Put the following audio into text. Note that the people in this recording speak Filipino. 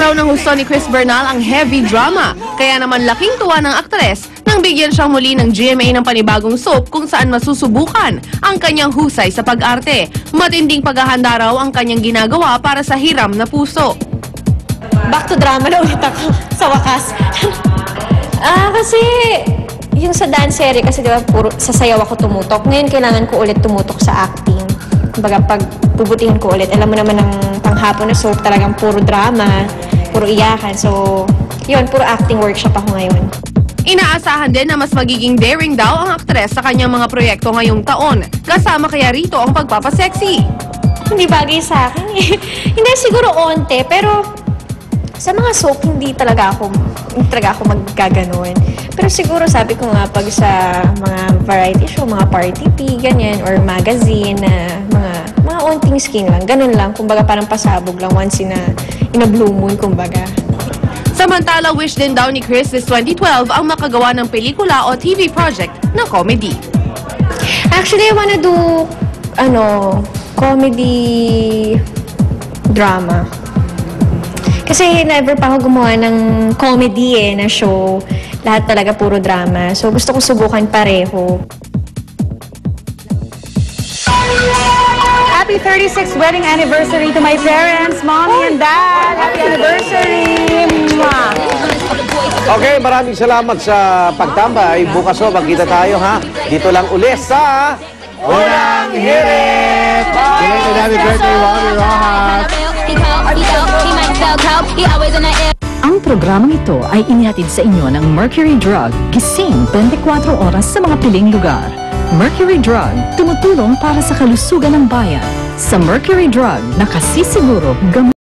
raw ng husto ni Chris Bernal ang heavy drama, kaya naman laking tuwa ng aktres nang bigyan siyang muli ng GMA ng panibagong soap kung saan masusubukan ang kanyang husay sa pag-arte. Matinding paghahanda raw ang kanyang ginagawa para sa hiram na puso. Back to drama na ulit ako sa wakas. Kasi yung sa dance series, kasi diba puro sa sayaw ako tumutok. Ngayon kailangan ko ulit tumutok sa acting. Kumbaga pag bubutihin ko ulit, alam mo naman ng panghapon na soap talagang puro drama, puro iyakan. So, yun, puro acting workshop ako ngayon. Inaasahan din na mas magiging daring daw ang aktres sa kanyang mga proyekto ngayong taon. Kasama kaya rito ang pagpapasexy. Hindi bagay sa akin eh. Hindi siguro onte, pero sa mga soap hindi talaga ako maggaganon. Pero siguro sabi ko nga pag sa mga variety show, mga party pee, ganyan, or magazine na mga onting skin lang, ganun lang. Kumbaga parang pasabog lang once in a blue moon, kumbaga. Samantala, wish din daw ni Chris this 2012 ang makagawa ng pelikula o TV project na comedy. Actually, I wanna do, comedy drama. Kasi never pa ako gumawa ng comedy na show. Lahat talaga puro drama. So gusto ko subukan pareho. Happy 36th wedding anniversary to my parents, mommy and dad. Happy anniversary! Mwah! Okay, maraming salamat sa pagtambay. Bukas ho, magkita tayo ha. Dito lang uli sa Unang Hirit! Happy birthday, Wally Rojas! Ang programang ito ay inihatid sa inyo ng Mercury Drug. Gising 24 oras sa mga piling lugar. Mercury Drug, tumutulong para sa kalusugan ng bayan. Sa Mercury Drug, nakasisiguro gamot.